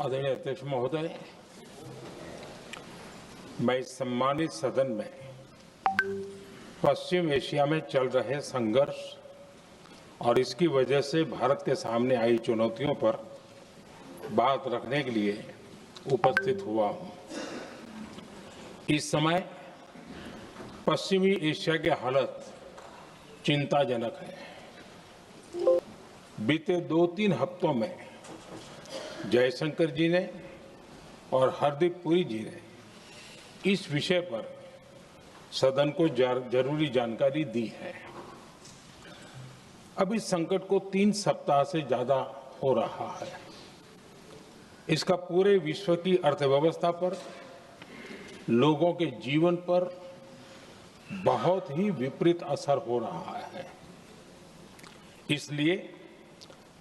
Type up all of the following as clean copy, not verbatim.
आदरणीय अध्यक्ष महोदय, मैं इस सम्मानित सदन में पश्चिम एशिया में चल रहे संघर्ष और इसकी वजह से भारत के सामने आई चुनौतियों पर बात रखने के लिए उपस्थित हुआ हूं। इस समय पश्चिमी एशिया की हालत चिंताजनक है। बीते 2-3 हफ्तों में जयशंकर जी ने और हरदीप पुरी जी ने इस विषय पर सदन को जरूरी जानकारी दी है। अब इस संकट को 3 सप्ताह से ज्यादा हो रहा है। इसका पूरे विश्व की अर्थव्यवस्था पर, लोगों के जीवन पर बहुत ही विपरीत असर हो रहा है। इसलिए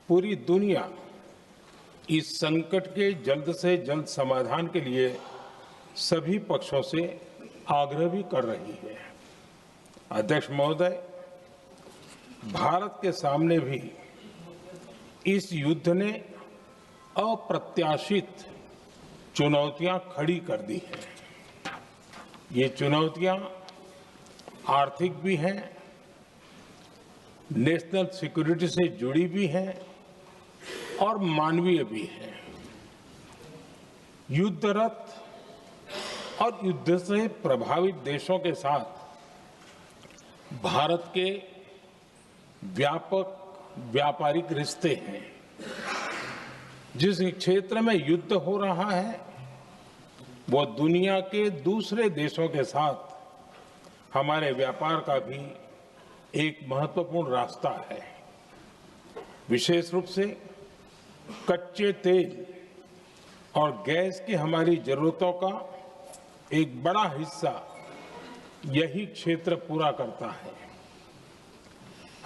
पूरी दुनिया इस संकट के जल्द से जल्द समाधान के लिए सभी पक्षों से आग्रह भी कर रही है। अध्यक्ष महोदय, भारत के सामने भी इस युद्ध ने अप्रत्याशित चुनौतियां खड़ी कर दी हैं। ये चुनौतियां आर्थिक भी हैं, नेशनल सिक्योरिटी से जुड़ी भी हैं और मानवीय भी है। युद्धरत और युद्ध से प्रभावित देशों के साथ भारत के व्यापक व्यापारिक रिश्ते हैं। जिस क्षेत्र में युद्ध हो रहा है वो दुनिया के दूसरे देशों के साथ हमारे व्यापार का भी एक महत्वपूर्ण रास्ता है। विशेष रूप से कच्चे तेल और गैस की हमारी जरूरतों का एक बड़ा हिस्सा यही क्षेत्र पूरा करता है।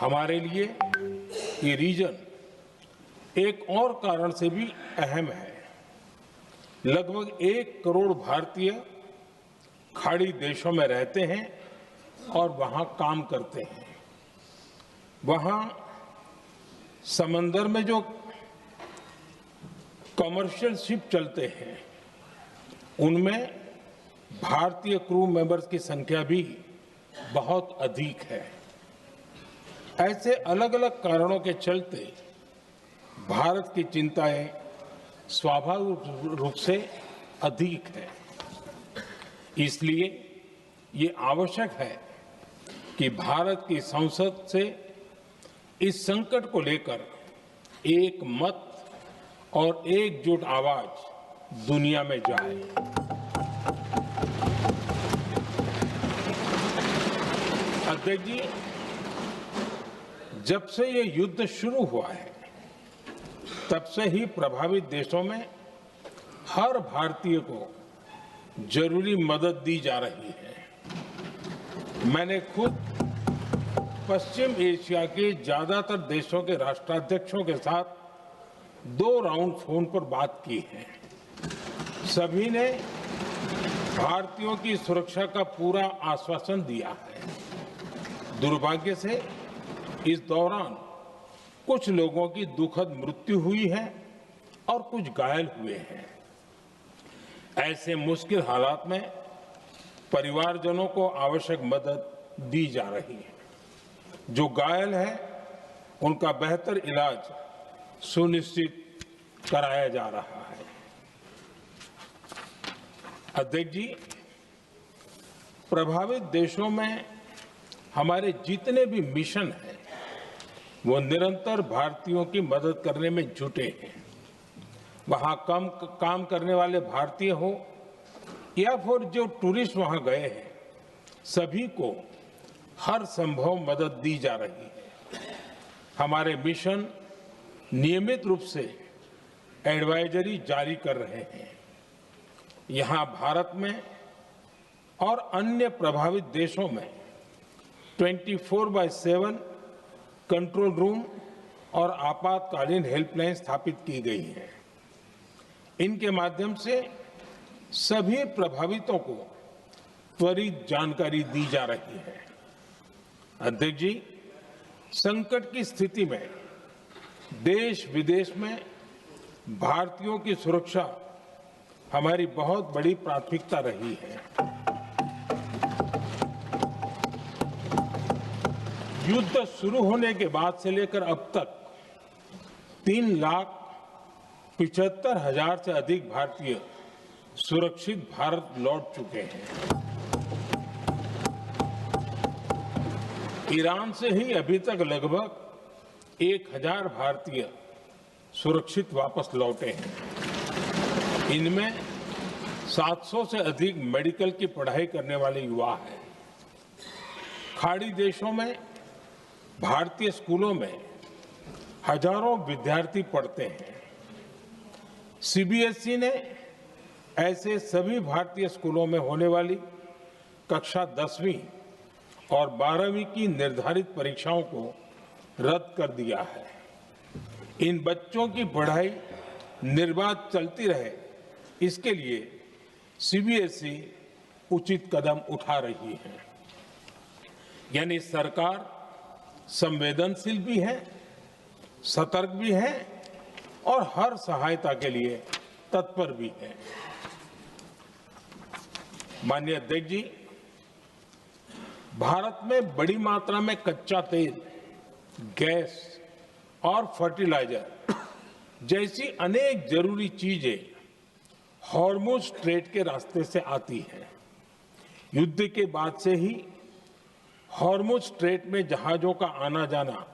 हमारे लिए ये रीजन एक और कारण से भी अहम है। लगभग 1 करोड़ भारतीय खाड़ी देशों में रहते हैं और वहां काम करते हैं। वहां समंदर में जो कमर्शियल शिप चलते हैं उनमें भारतीय क्रू मेंबर्स की संख्या भी बहुत अधिक है। ऐसे अलग अलग कारणों के चलते भारत की चिंताएं स्वाभाविक रूप से अधिक है। इसलिए ये आवश्यक है कि भारत की संसद से इस संकट को लेकर एक मत और एकजुट आवाज दुनिया में जाए। अध्यक्ष जी, जब से ये युद्ध शुरू हुआ है तब से ही प्रभावित देशों में हर भारतीय को जरूरी मदद दी जा रही है। मैंने खुद पश्चिम एशिया के ज्यादातर देशों के राष्ट्राध्यक्षों के साथ 2 राउंड फोन पर बात की है। सभी ने भारतीयों की सुरक्षा का पूरा आश्वासन दिया है। दुर्भाग्य से इस दौरान कुछ लोगों की दुखद मृत्यु हुई है और कुछ घायल हुए हैं। ऐसे मुश्किल हालात में परिवारजनों को आवश्यक मदद दी जा रही है। जो घायल है उनका बेहतर इलाज सुनिश्चित कराया जा रहा है। अध्यक्ष जी, प्रभावित देशों में हमारे जितने भी मिशन हैं वो निरंतर भारतीयों की मदद करने में जुटे हैं। वहां काम करने वाले भारतीय हो या फिर जो टूरिस्ट वहां गए हैं, सभी को हर संभव मदद दी जा रही है। हमारे मिशन नियमित रूप से एडवाइजरी जारी कर रहे हैं। यहां भारत में और अन्य प्रभावित देशों में 24/7 कंट्रोल रूम और आपातकालीन हेल्पलाइन स्थापित की गई है। इनके माध्यम से सभी प्रभावितों को त्वरित जानकारी दी जा रही है। अध्यक्ष जी, संकट की स्थिति में देश विदेश में भारतीयों की सुरक्षा हमारी बहुत बड़ी प्राथमिकता रही है। युद्ध शुरू होने के बाद से लेकर अब तक 3,75,000 से अधिक भारतीय सुरक्षित भारत लौट चुके हैं। ईरान से ही अभी तक लगभग 1,000 भारतीय सुरक्षित वापस लौटे हैं। इनमें 700 से अधिक मेडिकल की पढ़ाई करने वाले युवा हैं। खाड़ी देशों में भारतीय स्कूलों में हजारों विद्यार्थी पढ़ते हैं। सीबीएसई ने ऐसे सभी भारतीय स्कूलों में होने वाली कक्षा 10वीं और 12वीं की निर्धारित परीक्षाओं को रद्द कर दिया है। इन बच्चों की पढ़ाई निर्बाध चलती रहे, इसके लिए सीबीएसई उचित कदम उठा रही है। यानी सरकार संवेदनशील भी है, सतर्क भी है और हर सहायता के लिए तत्पर भी है। माननीय अध्यक्ष जी, भारत में बड़ी मात्रा में कच्चा तेल, गैस और फर्टिलाइजर जैसी अनेक जरूरी चीजें हॉर्मुज स्ट्रेट के रास्ते से आती हैं। युद्ध के बाद से ही हॉर्मुज स्ट्रेट में जहाजों का आना जाना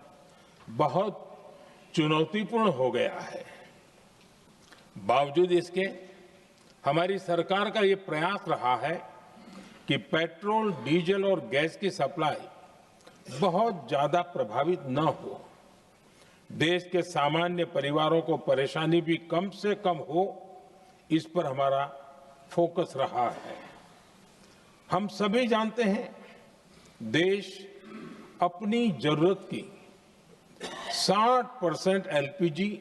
बहुत चुनौतीपूर्ण हो गया है। बावजूद इसके हमारी सरकार का ये प्रयास रहा है कि पेट्रोल, डीजल और गैस की सप्लाई बहुत ज्यादा प्रभावित न हो, देश के सामान्य परिवारों को परेशानी भी कम से कम हो, इस पर हमारा फोकस रहा है। हम सभी जानते हैं, देश अपनी जरूरत की 60% एलपीजी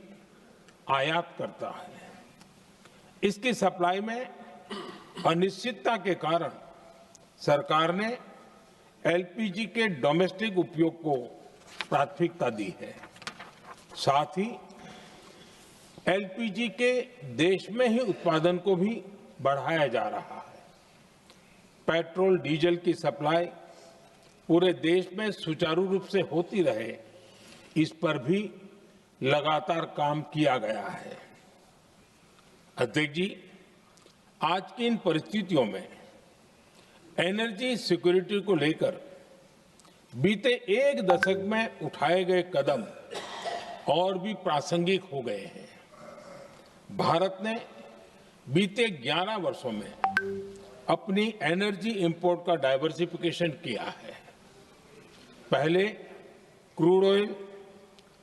आयात करता है। इसकी सप्लाई में अनिश्चितता के कारण सरकार ने एलपीजी के डोमेस्टिक उपयोग को प्राथमिकता दी है। साथ ही एलपीजी के देश में ही उत्पादन को भी बढ़ाया जा रहा है। पेट्रोल, डीजल की सप्लाई पूरे देश में सुचारू रूप से होती रहे, इस पर भी लगातार काम किया गया है। अध्यक्ष जी, आज की इन परिस्थितियों में एनर्जी सिक्योरिटी को लेकर बीते एक दशक में उठाए गए कदम और भी प्रासंगिक हो गए हैं। भारत ने बीते 11 वर्षों में अपनी एनर्जी इंपोर्ट का डाइवर्सिफिकेशन किया है। पहले क्रूड ऑयल,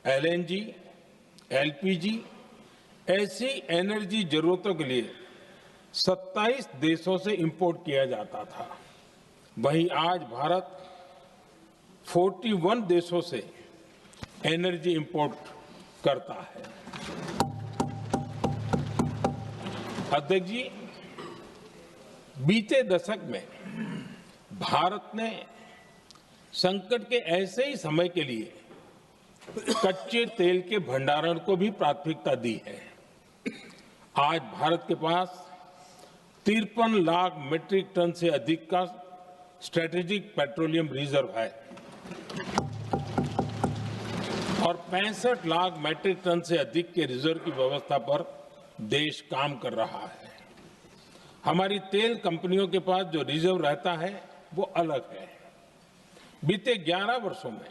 एलएनजी, एलपीजी ऐसी एनर्जी जरूरतों के लिए 27 देशों से इंपोर्ट किया जाता था। वहीं आज भारत 41 देशों से एनर्जी इंपोर्ट करता है। अध्यक्ष जी, बीते दशक में भारत ने संकट के ऐसे ही समय के लिए कच्चे तेल के भंडारण को भी प्राथमिकता दी है। आज भारत के पास 53 लाख मीट्रिक टन से अधिक का स्ट्रेटेजिक पेट्रोलियम रिजर्व है और 65 लाख मीट्रिक टन से अधिक के रिजर्व की व्यवस्था पर देश काम कर रहा है। हमारी तेल कंपनियों के पास जो रिजर्व रहता है वो अलग है। बीते 11 वर्षों में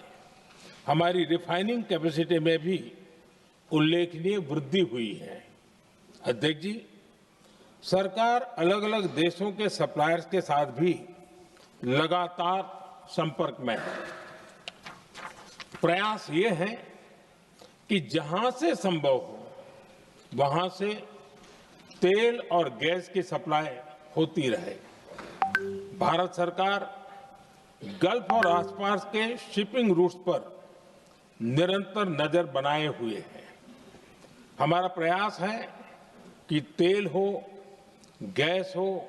हमारी रिफाइनिंग कैपेसिटी में भी उल्लेखनीय वृद्धि हुई है। अध्यक्ष जी, सरकार अलग अलग देशों के सप्लायर्स के साथ भी लगातार संपर्क में है। प्रयास ये है कि जहां से संभव हो वहां से तेल और गैस की सप्लाई होती रहे। भारत सरकार गल्फ और आसपास के शिपिंग रूट्स पर निरंतर नजर बनाए हुए है। हमारा प्रयास है कि तेल हो, गैस हो,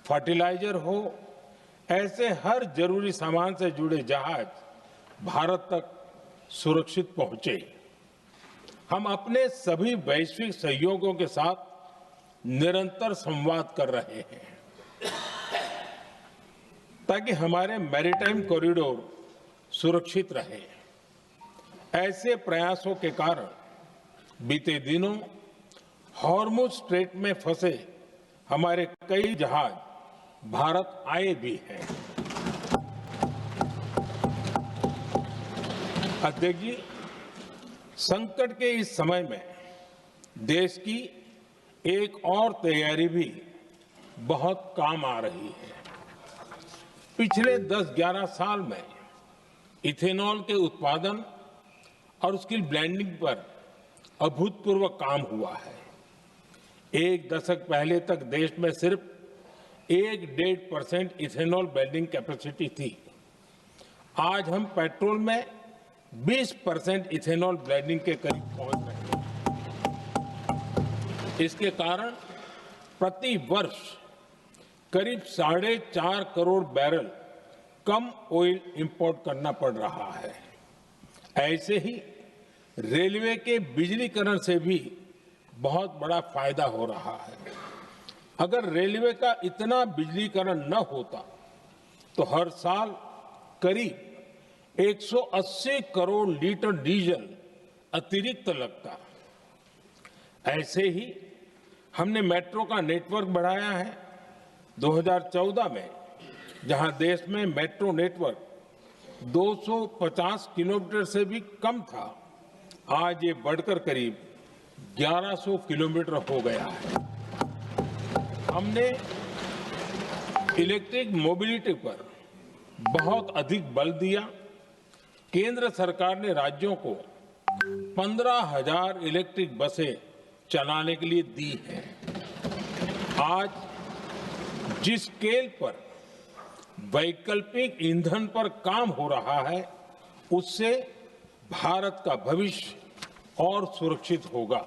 फर्टिलाइजर हो, ऐसे हर जरूरी सामान से जुड़े जहाज भारत तक सुरक्षित पहुंचे। हम अपने सभी वैश्विक सहयोगियों के साथ निरंतर संवाद कर रहे हैं ताकि हमारे मैरीटाइम कॉरिडोर सुरक्षित रहे। ऐसे प्रयासों के कारण बीते दिनों हॉर्मुज स्ट्रेट में फंसे हमारे कई जहाज भारत आए भी हैं। अध्यक्ष जी, संकट के इस समय में देश की एक और तैयारी भी बहुत काम आ रही है। पिछले 10-11 साल में इथेनॉल के उत्पादन और उसकी ब्लेंडिंग पर अभूतपूर्व काम हुआ है। एक दशक पहले तक देश में सिर्फ 1-1.5% इथेनॉल ब्लेंडिंग कैपेसिटी थी। आज हम पेट्रोल में 20% इथेनॉल ब्लेंडिंग के करीब पहुंच रहे हैं। इसके कारण प्रति वर्ष करीब 4.5 करोड़ बैरल कम ऑयल इंपोर्ट करना पड़ रहा है। ऐसे ही रेलवे के बिजलीकरण से भी बहुत बड़ा फायदा हो रहा है। अगर रेलवे का इतना बिजलीकरण न होता तो हर साल करीब 180 करोड़ लीटर डीजल अतिरिक्त लगता। ऐसे ही हमने मेट्रो का नेटवर्क बढ़ाया है। 2014 में जहां देश में मेट्रो नेटवर्क 250 किलोमीटर से भी कम था, आज ये बढ़कर करीब 1100 किलोमीटर हो गया है। हमने इलेक्ट्रिक मोबिलिटी पर बहुत अधिक बल दिया। केंद्र सरकार ने राज्यों को 15,000 इलेक्ट्रिक बसें चलाने के लिए दी हैं। आज जिस स्केल पर वैकल्पिक ईंधन पर काम हो रहा है, उससे भारत का भविष्य और सुरक्षित होगा।